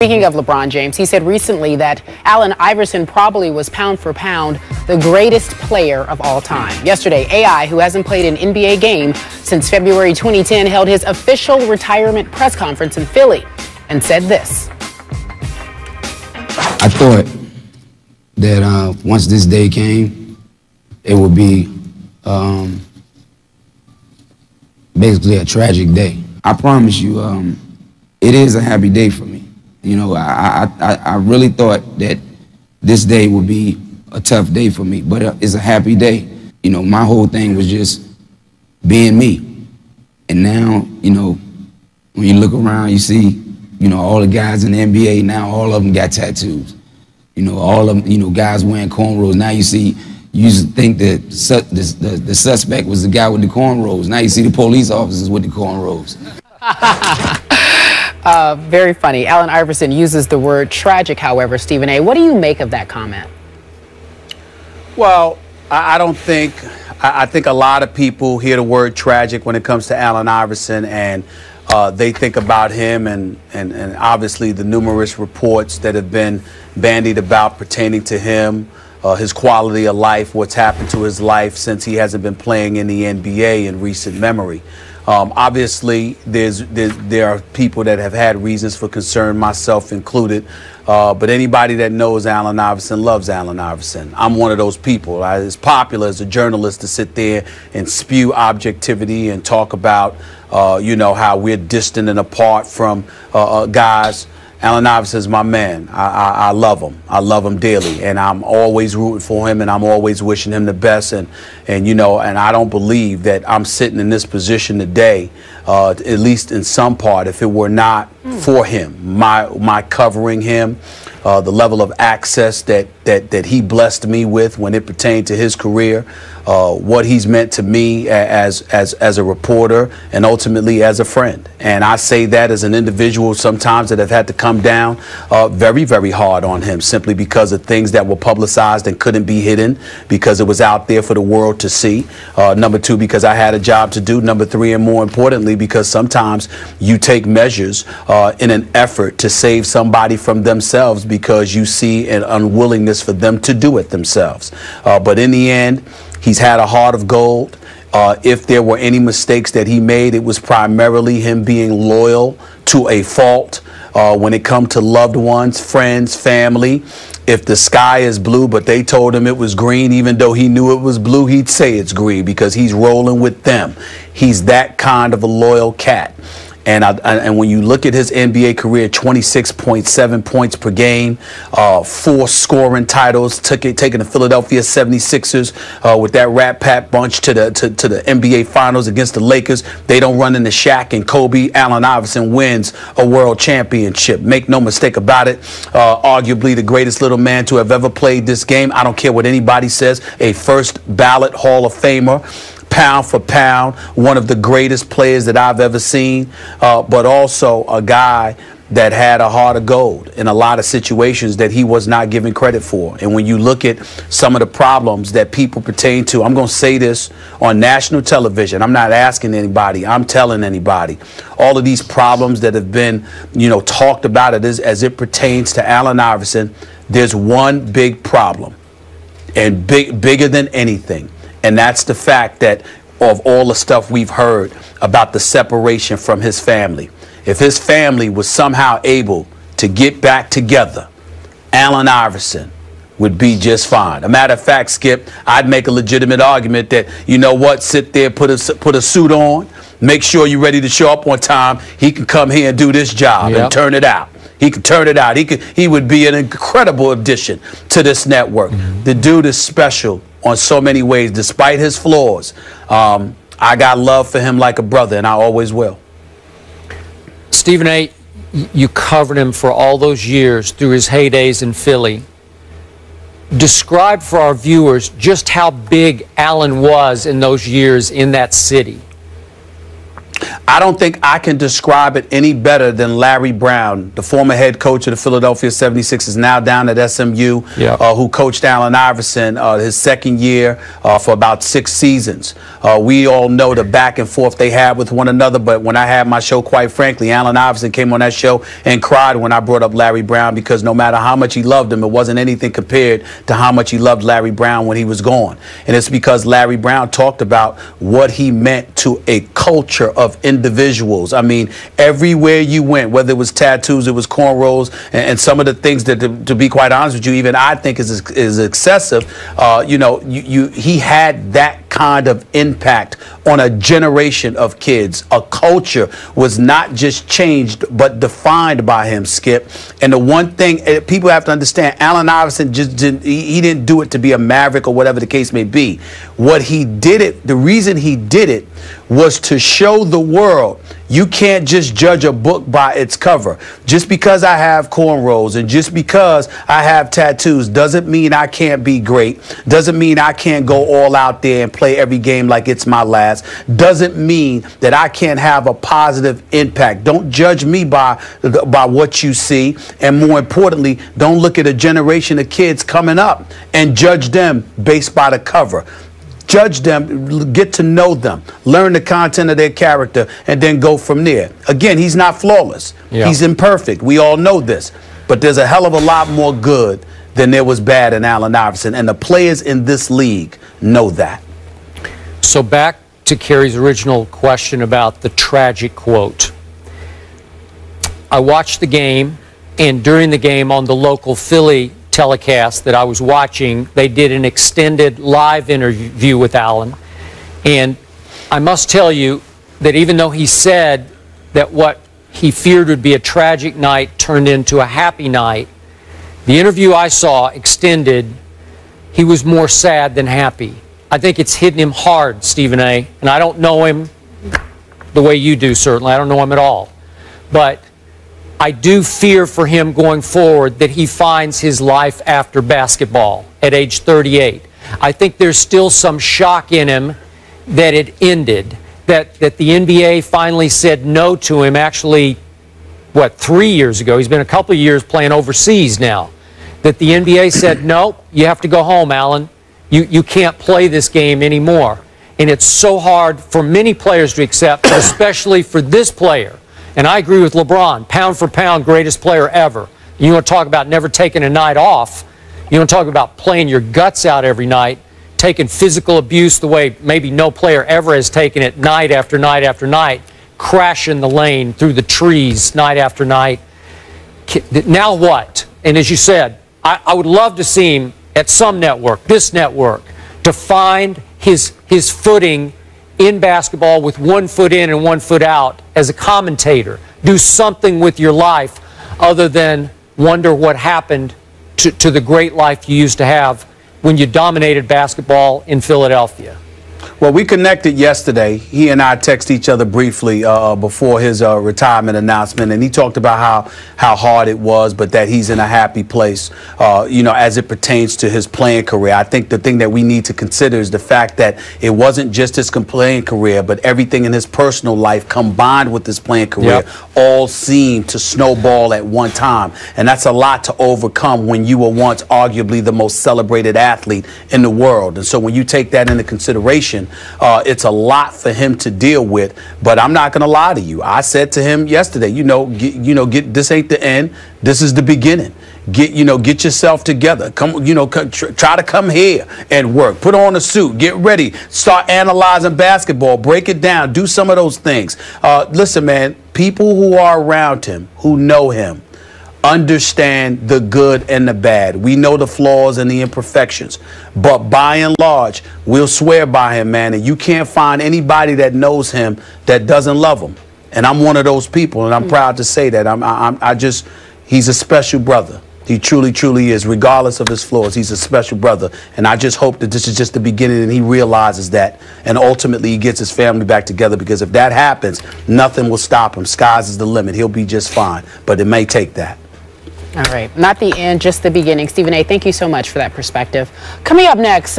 Speaking of LeBron James, he said recently that Allen Iverson probably was pound for pound the greatest player of all time. Yesterday, AI, who hasn't played an NBA game since February 2010, held his official retirement press conference in Philly and said this. I thought that once this day came, it would be basically a tragic day. I promise you, it is a happy day for me. You know, I really thought that this day would be a tough day for me, but it's a happy day. You know, my whole thing was just being me. And now, you know, when you look around, you see, you know, all the guys in the NBA, now all of them got tattoos. You know, all of them, you know, guys wearing cornrows. Now you see, you used to think that the suspect was the guy with the cornrows. Now you see the police officers with the cornrows. Very funny. Allen Iverson uses the word tragic, however, Stephen A. What do you make of that comment? Well, I think a lot of people hear the word tragic when it comes to Allen Iverson, and they think about him and obviously the numerous reports that have been bandied about pertaining to him, his quality of life, what's happened to his life since he hasn't been playing in the NBA in recent memory. Obviously, there are people that have had reasons for concern, myself included, but anybody that knows Allen Iverson loves Allen Iverson. I'm one of those people. It's popular as a journalist to sit there and spew objectivity and talk about, you know, how we're distant and apart from guys. Allen Iverson is my man. I love him. I love him dearly, and I'm always rooting for him, and I'm always wishing him the best. And you know, and I don't believe that I'm sitting in this position today, at least in some part, if it were not for him, my covering him, the level of access that he blessed me with when it pertained to his career, what he's meant to me as a reporter and ultimately as a friend. And I say that as an individual sometimes that have had to come down very, very hard on him simply because of things that were publicized and couldn't be hidden because it was out there for the world to see. Number two, because I had a job to do. Number three, and more importantly, because sometimes you take measures in an effort to save somebody from themselves because you see an unwillingness for them to do it themselves. But in the end, he's had a heart of gold. If there were any mistakes that he made, it was primarily him being loyal to a fault when it comes to loved ones, friends, family. If the sky is blue, but they told him it was green, even though he knew it was blue, he'd say it's green because he's rolling with them. He's that kind of a loyal cat. And when you look at his NBA career, 26.7 points per game, 4 scoring titles, taking the Philadelphia 76ers with that Rat Pat bunch to the NBA Finals against the Lakers. They don't run into Shaq and Kobe. Allen Iverson wins a world championship. Make no mistake about it. Arguably the greatest little man to have ever played this game. I don't care what anybody says. A first ballot Hall of Famer. Pound for pound, one of the greatest players that I've ever seen, but also a guy that had a heart of gold in a lot of situations that he was not given credit for. And when you look at some of the problems that people pertain to, I'm going to say this on national television. I'm not asking anybody. I'm telling anybody. All of these problems that have been, you know, talked about as it pertains to Allen Iverson, there's one big problem, and bigger than anything. And that's the fact that of all the stuff we've heard about the separation from his family. If his family was somehow able to get back together, Allen Iverson would be just fine. A matter of fact, Skip, I'd make a legitimate argument that, you know what, sit there, put a suit on, make sure you're ready to show up on time. He can come here and do this job and turn it out. He could turn it out. He would be an incredible addition to this network. The dude is special on so many ways, despite his flaws. I got love for him like a brother, and I always will. Stephen A., you covered him for all those years through his heydays in Philly. Describe for our viewers just how big Allen was in those years in that city. I don't think I can describe it any better than Larry Brown, the former head coach of the Philadelphia 76ers, now down at SMU, who coached Allen Iverson his second year for about 6 seasons. We all know the back and forth they had with one another, but when I had my show, quite frankly, Allen Iverson came on that show and cried when I brought up Larry Brown, because no matter how much he loved him, it wasn't anything compared to how much he loved Larry Brown when he was gone. And it's because Larry Brown talked about what he meant to a culture of individuals. I mean, everywhere you went, whether it was tattoos, it was cornrows, and some of the things that, to be quite honest with you, even I think is excessive. You know, he had that kind of impact on a generation of kids. A culture was not just changed, but defined by him, Skip. And the one thing people have to understand, Allen Iverson just didn't do it to be a maverick or whatever the case may be. What he did it, the reason he did it was to show the world you can't just judge a book by its cover. Just because I have cornrows and just because I have tattoos doesn't mean I can't be great. Doesn't mean I can't go all out there and play every game like it's my last. Doesn't mean that I can't have a positive impact. Don't judge me by what you see. And more importantly, don't look at a generation of kids coming up and judge them based by the cover. Judge them, get to know them, learn the content of their character, and then go from there. Again, he's not flawless. Yeah. He's imperfect. We all know this. But there's a hell of a lot more good than there was bad in Allen Iverson. And the players in this league know that. So back to Kerry's original question about the tragic quote. I watched the game, and during the game on the local Philly telecast that I was watching, they did an extended live interview with Allen. And I must tell you that even though he said that what he feared would be a tragic night turned into a happy night, the interview I saw extended, he was more sad than happy. I think it's hitting him hard, Stephen A. And I don't know him the way you do, certainly. I don't know him at all. But I do fear for him going forward that he finds his life after basketball at age 38. I think there's still some shock in him that it ended, that the NBA finally said no to him actually, what, 3 years ago. He's been a couple of years playing overseas now. That the NBA said, no, you have to go home, Allen. You can't play this game anymore. And it's so hard for many players to accept, especially for this player. And I agree with LeBron, pound for pound, greatest player ever. You want to talk about never taking a night off. You want to talk about playing your guts out every night, taking physical abuse the way maybe no player ever has taken it night after night after night, crashing the lane through the trees night after night. Now what? And as you said, I would love to see him at some network, this network, to find his footing in basketball with 1 foot in and 1 foot out as a commentator. Do something with your life other than wonder what happened to the great life you used to have when you dominated basketball in Philadelphia. Well, we connected yesterday. He and I texted each other briefly before his retirement announcement, and he talked about how hard it was, but that he's in a happy place, you know, as it pertains to his playing career. I think the thing that we need to consider is the fact that it wasn't just his playing career, but everything in his personal life combined with his playing career all seemed to snowball at one time. And that's a lot to overcome when you were once arguably the most celebrated athlete in the world. And so when you take that into consideration, it's a lot for him to deal with. But I'm not going to lie to you. I said to him yesterday, this ain't the end. This is the beginning. Get yourself together. Come, try to come here and work. Put on a suit. Get ready. Start analyzing basketball. Break it down. Do some of those things. Listen, man, people who are around him, who know him, understand the good and the bad. We know the flaws and the imperfections, but by and large, we'll swear by him, man. And you can't find anybody that knows him that doesn't love him. And I'm one of those people, and I'm proud to say that. He's a special brother. He truly, truly is. Regardless of his flaws, he's a special brother. And I just hope that this is just the beginning and he realizes that. And ultimately, he gets his family back together, because if that happens, nothing will stop him. Skies is the limit. He'll be just fine. But it may take that. All right. Not the end, just the beginning. Stephen A., thank you so much for that perspective. Coming up next.